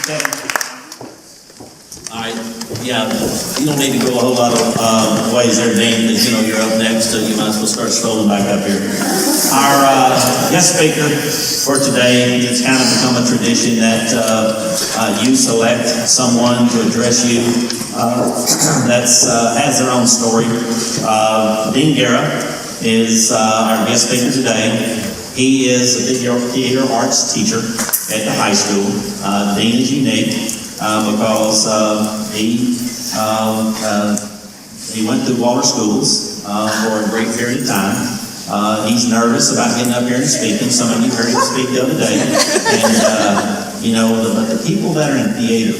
Okay. All right. Yeah, you don't need to go a whole lot of ways there, Dean, because you know you're up next, so you might as well start strolling back up here. Our guest speaker for today, it's kind of become a tradition that you select someone to address you that has their own story. Dean Guerra is our guest speaker today. He is a theater arts teacher at the high school. Dean is unique because he went through Waller schools for a great period of time. He's nervous about getting up here and speaking. Some of you heard him speak the other day. And, you know, but the people that are in theater,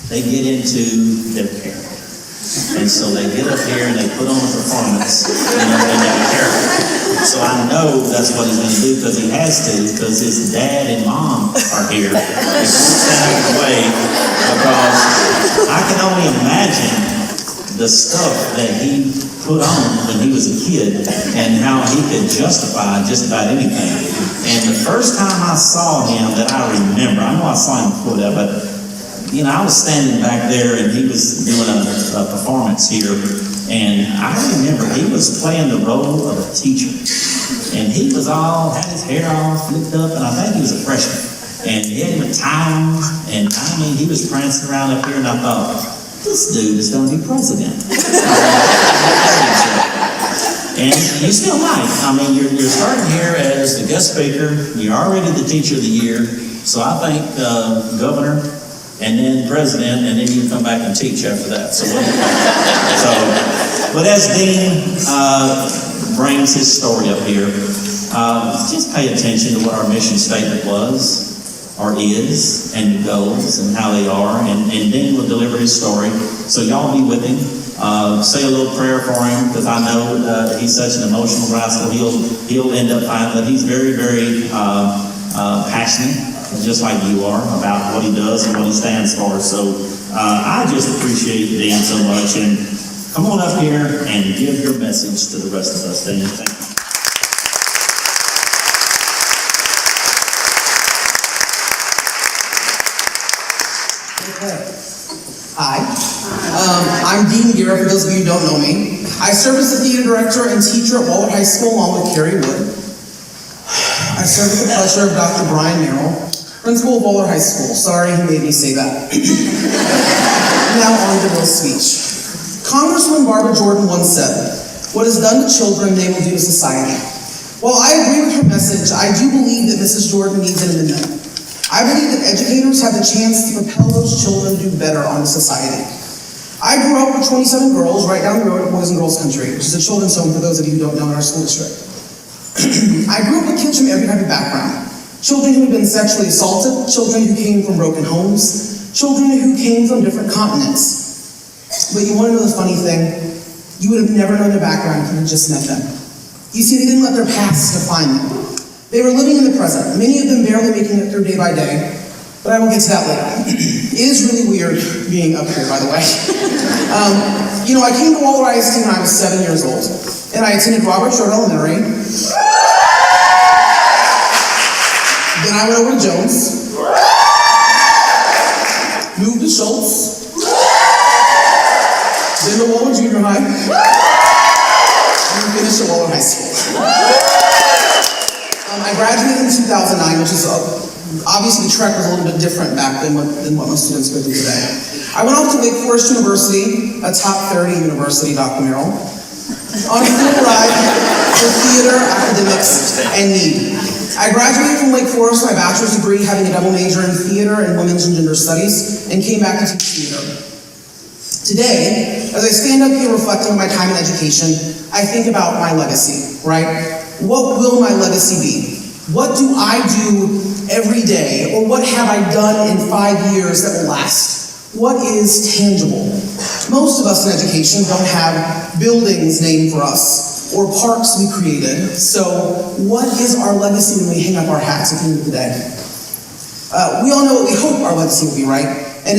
they get into their character. And so they get up here and they put on a performance, you know, in their character. So I know that's what he's going to do because he has to, because his dad and mom are here. They won't stand out of the way because I can only imagine the stuff that he put on when he was a kid and how he could justify just about anything. And the first time I saw him that I remember, I know I saw him before that, but you know, I was standing back there and he was doing a performance here, and I remember he was playing the role of a teacher, and he was had his hair all flipped up, and I think he was a freshman, and he had him a tie on, and I mean, he was prancing around up here, and I thought, this dude is going to be president. And you still might. I mean, you're starting here as the guest speaker, you're already the teacher of the year, so I think governor, and then president, and then you can come back and teach after that. But as Dean brings his story up here, just pay attention to what our mission statement was, or is, and the goals, and how they are, and Dean will deliver his story. So y'all be with him. Say a little prayer for him, because I know he's such an emotional rascal. He'll end up finding that he's very, very passionate, just like you are, about what he does and what he stands for. So I just appreciate Dean so much, and come on up here and give your message to the rest of us, Dean. Thank you. Okay. Hi, I'm Dean Guerra, for those of you who don't know me. I serve as the theater director and teacher at Waller High School along with Carrie Wood. I serve with the pleasure of Dr. Brian Merrill, principal of Waller High School. Sorry, he made me say that. Now on to the real speech. Congresswoman Barbara Jordan once said, "What is done to children, they will do to society." While I agree with her message, I do believe that Mrs. Jordan needs an amendment. I believe that educators have the chance to propel those children to do better on society. I grew up with 27 girls right down the road at Boys and Girls Country, which is a children's home for those of you who don't know in our school district. I grew up with kids from every type of background. Children who had been sexually assaulted, children who came from broken homes, children who came from different continents. But you want to know the funny thing? You would have never known their background if you had just met them. You see, they didn't let their past define them. They were living in the present, many of them barely making it through day by day, but I will get to that later. It is really weird being up here, by the way. You know, I came to Waller ISD when I was 7 years old, and I attended Robert Short Elementary. Then I went over to Jones, moved to Schultz, then to Waller Junior High, and finished at Waller High School. I graduated in 2009, which is obviously the trek was a little bit different back than what most students go through today. I went off to Wake Forest University, a top 30 university, Dr. Merrill, on a full ride for theater, academics, and need. I graduated from Wake Forest with my bachelor's degree, having a double major in theater and women's and gender studies, and came back to teach theater. Today, as I stand up here reflecting on my time in education, I think about my legacy, right? What will my legacy be? What do I do every day, or what have I done in 5 years that will last? What is tangible? Most of us in education don't have buildings named for us, or parks we created, so what is our legacy when we hang up our hats at the end of the day? We all know what we hope our legacy will be, right? And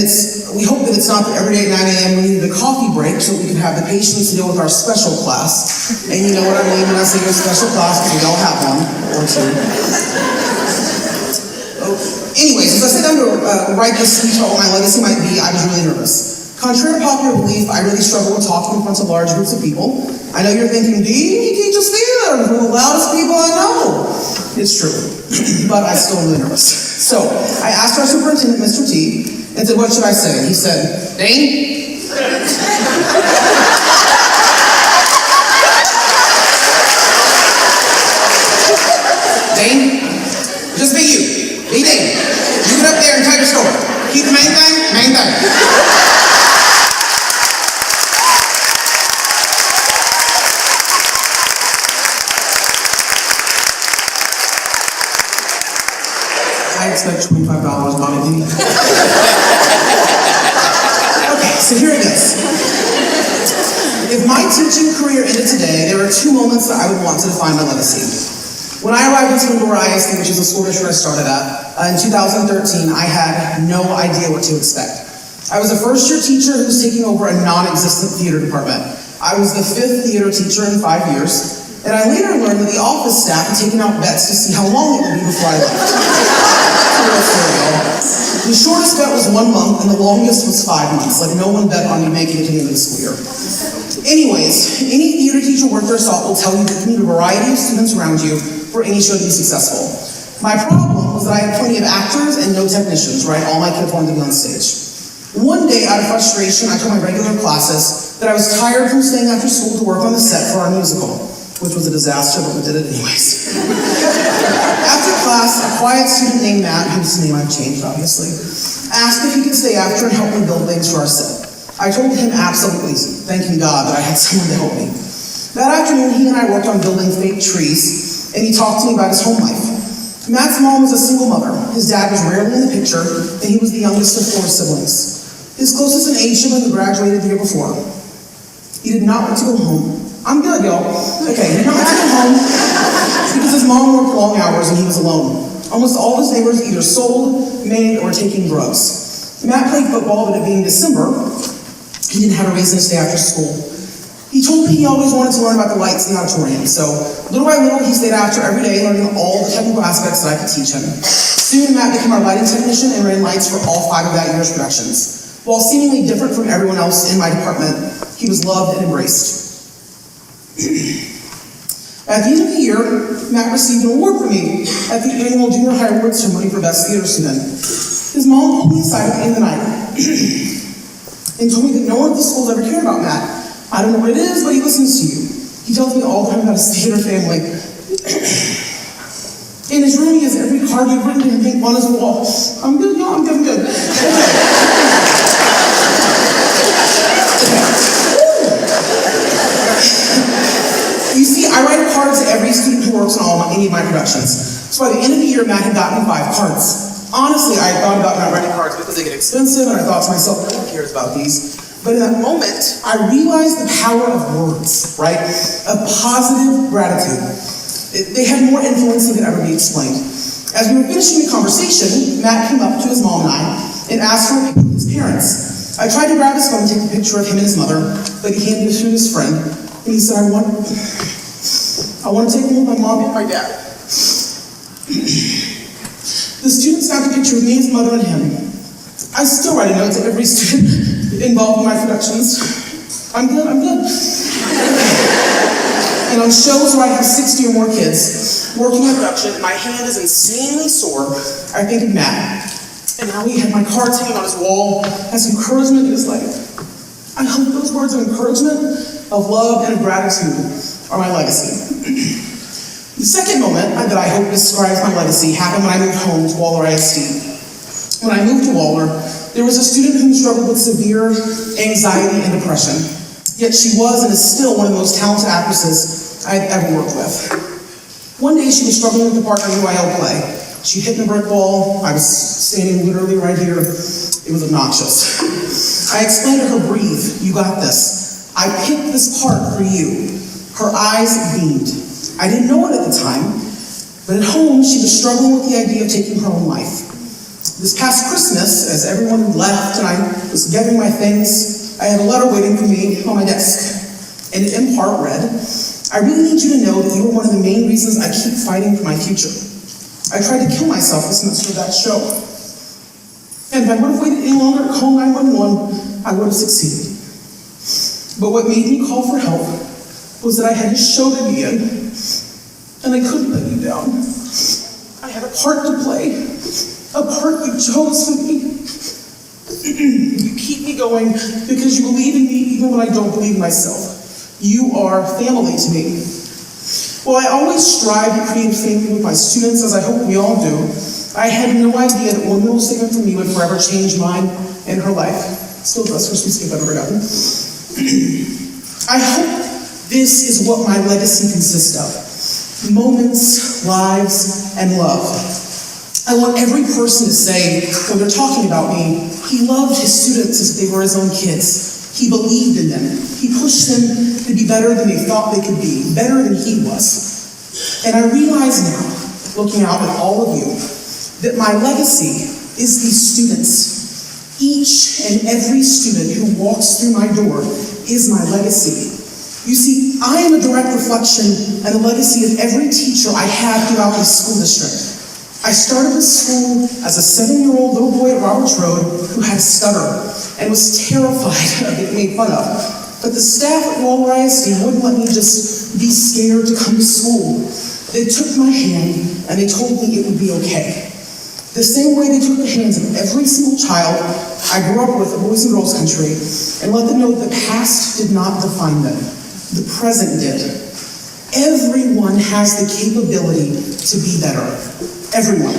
we hope that it's not that every day at 9 a.m. we needed a coffee break so that we could have the patience to deal with our special class. And you know what I mean when I say your special class, because we all have one, or two. Anyways, as I sit down to write this speech about what my legacy might be, I was really nervous. Contrary to popular belief, I really struggle with talking in front of large groups of people. I know you're thinking, Dean, you teach us theater, one of the loudest people I know. It's true, but I'm still really nervous. So I asked our superintendent, Mr. T, and said, what should I say? He said, Dane? Dane? Just be you. Be Dane. You get up there and tell your story. Keep the main thing, main thing. I expect $25, Bobby. Okay, so here it is. If my teaching career ended today, there are two moments that I would want to define my legacy. When I arrived into Guerra, which is the school district I started at, in 2013, I had no idea what to expect. I was a first-year teacher who was taking over a non-existent theater department. I was the 5th theater teacher in 5 years, and I later learned that the office staff had taken out bets to see how long it would be before I left. The shortest bet was 1 month, and the longest was 5 months. Like, no one bet on me making it to the end of the school year. Anyways, any theater teacher worth their salt will tell you that you need a variety of students around you for any show to be successful. My problem was that I had plenty of actors and no technicians, right? All my kids wanted to be on stage. One day, out of frustration, I told my regular classes that I was tired from staying after school to work on the set for our musical, which was a disaster, but we did it anyways. After class, a quiet student named Matt, whose name I've changed, obviously, asked if he could stay after and help me build things for our set. I told him absolutely, thanking God that I had someone to help me. That afternoon, he and I worked on building fake trees, and he talked to me about his home life. Matt's mom was a single mother. His dad was rarely in the picture, and he was the youngest of 4 siblings. His closest in age to him graduated the year before. He did not want to go home. I'm good, y'all. Okay, he did not want to go home because his mom worked long hours and he was alone. Almost all his neighbors either sold, made, or were taking drugs. Matt played football, but it being December, he didn't have a reason to stay after school. He told me he always wanted to learn about the lights in the auditorium, so little by little he stayed after every day learning all the technical aspects that I could teach him. Soon Matt became our lighting technician and ran lights for all 5 of that year's productions. While seemingly different from everyone else in my department, he was loved and embraced. At the end of the year, Matt received an award from me at the annual junior high awards ceremony for best theater student. His mom pulled me aside at the end of the night and told me that no one at the school's ever cared about Matt. I don't know what it is, but he listens to you. He tells me all the time about his theater family. In his room, he has every card you've written to him on his wall. I'm good, y'all, I'm good, I'm good. You see, I write a card to every student who works on any of my productions. So by the end of the year, Matt had gotten 5 cards. Honestly, I thought about not writing cards because they get expensive, and I thought to myself, no one cares about these. But in that moment, I realized the power of words, right? Of positive gratitude. They had more influence than could ever be explained. As we were finishing the conversation, Matt came up to his mom and I and asked for a picture of his parents. I tried to grab his phone and take a picture of him and his mother, but he handed it to his friend, and he said, I want to take one with my mom and my dad. The student snapped a picture of me, his mother, and him. I still write a note to every student involved in my productions. I'm good, I'm good. And on shows where I have 60 or more kids working on production, and my hand is insanely sore, I think of Matt. And how he had my cards hanging on his wall as encouragement in his life. I hope those words of encouragement, of love, and of gratitude are my legacy. The second moment that I hope describes my legacy happened when I moved home to Waller ISD. When I moved to Waller, there was a student who struggled with severe anxiety and depression. Yet she was and is still one of the most talented actresses I've ever worked with. One day she was struggling with the part of a UIL play. She hit the brick wall. I was standing literally right here. It was obnoxious. I explained to her, breathe, you got this. I picked this part for you. Her eyes beamed. I didn't know it at the time, but at home she was struggling with the idea of taking her own life. This past Christmas, as everyone left and I was gathering my things, I had a letter waiting for me on my desk. And it in part read, I really need you to know that you are one of the main reasons I keep fighting for my future. I tried to kill myself this semester of that show. And if I would have waited any longer to call 911, I would have succeeded. But what made me call for help was that I had a show to be in, and I couldn't let you down. I had a part to play, a part you chose for me. You keep me going because you believe in me even when I don't believe in myself. You are family to me. While I always strive to create a family with my students, as I hope we all do, I had no idea that one little statement from me would forever change mine and her life. Still the best Christmas gift I've ever gotten. I hope this is what my legacy consists of. Moments, lives, and love. I want every person to say, when they're talking about me, he loved his students as if they were his own kids. He believed in them. He pushed them to be better than they thought they could be, better than he was. And I realize now, looking out at all of you, that my legacy is these students. Each and every student who walks through my door is my legacy. You see, I am a direct reflection and a legacy of every teacher I have throughout this school district. I started with school as a 7-year-old little boy at Roberts Road who had a stutter and was terrified of getting made fun of. But the staff at Waller ISD wouldn't let me just be scared to come to school. They took my hand and they told me it would be okay. The same way they took the hands of every single child I grew up with at Boys and Girls Country and let them know the past did not define them. The present did. Everyone has the capability to be better. Everyone.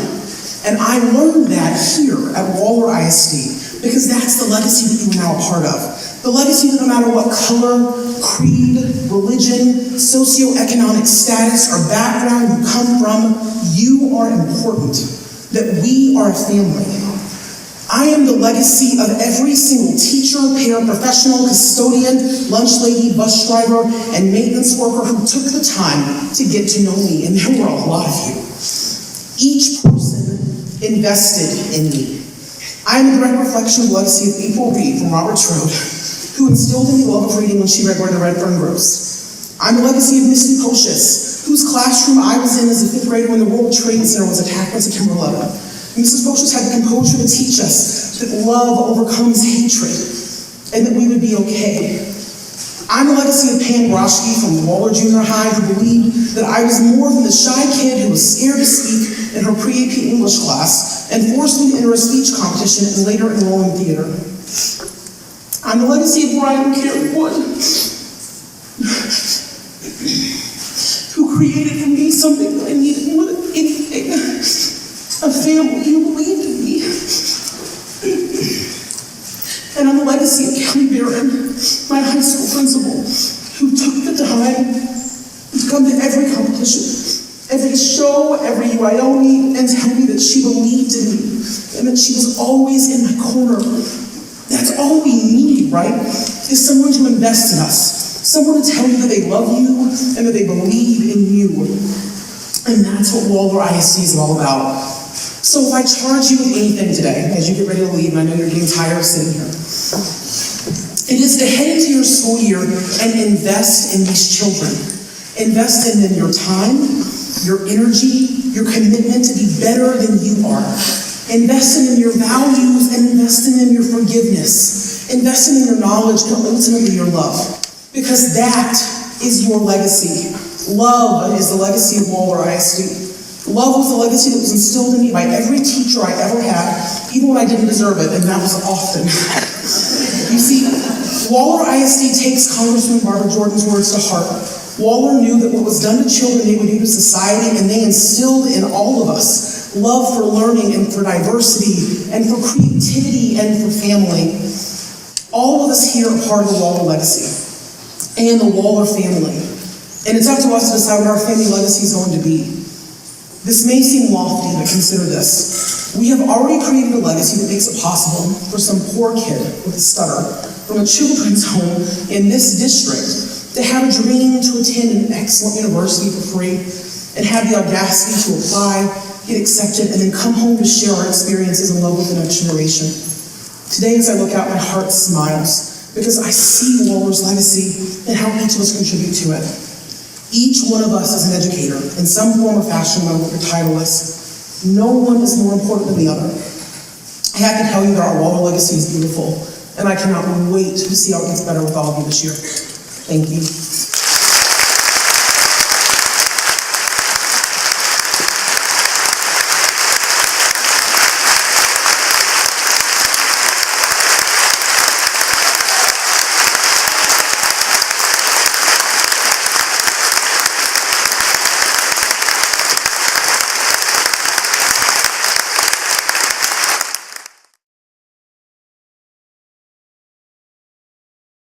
And I learned that here at Waller ISD because that's the legacy that you are now a part of. The legacy that no matter what color, creed, religion, socioeconomic status, or background you come from, you are important. That we are a family. I am the legacy of every single teacher, paraprofessional, custodian, lunch lady, bus driver, and maintenance worker who took the time to get to know me, and there were a lot of you. Each person invested in me. I am a direct reflection of the legacy of April Reed from Roberts Road, who instilled in me love of reading when she read Where the Red Fern Grows. I'm the legacy of Misty Pocious, whose classroom I was in as a 5th grader when the World Trade Center was attacked on September 11th. Mrs. Pocious had the composure to teach us that love overcomes hatred and that we would be okay. I'm the legacy of Pam Broschke from Waller Junior High, who believed that I was more than the shy kid who was scared to speak in her pre-AP English class and forced me to enter a speech competition and later enroll in theater. I'm the legacy of Brian and Carrie Wood, who created for me something that I needed more than anything. A family who believed in me. And I'm the legacy of Kelly Barron, my high school principal, who took the time to come to every competition, every show, every UIL meet, and tell me that she believed in me and that she was always in my corner. That's all we need, right? Is someone to invest in us. Someone to tell you that they love you and that they believe in you. And that's what Waller ISD is all about. So if I charge you with anything today, as you get ready to leave, and I know you're getting tired of sitting here, it is to head into your school year and invest in these children. Invest in them your time, your energy, your commitment to be better than you are. Invest in them your values and invest in them your forgiveness. Invest in them your knowledge and ultimately your love. Because that is your legacy. Love is the legacy of Waller ISD. Love was the legacy that was instilled in me by every teacher I ever had, even when I didn't deserve it, and that was often. You see, Waller ISD takes Congressman Barbara Jordan's words to heart. Waller knew that what was done to children they would do to society, and they instilled in all of us love for learning and for diversity and for creativity and for family. All of us here are part of the Waller legacy and the Waller family. And it's up to us to decide what our family legacy is going to be. This may seem lofty, but consider this. We have already created a legacy that makes it possible for some poor kid with a stutter from a children's home in this district to have a dream to attend an excellent university for free and have the audacity to apply, get accepted, and then come home to share our experiences and love with the next generation. Today, as I look out, my heart smiles because I see Waller's legacy and how each of us contribute to it. Each one of us is an educator in some form or fashion, no matter what your title is. No one is more important than the other. I have to tell you that our Waller legacy is beautiful, and I cannot wait to see how it gets better with all of you this year. Thank you.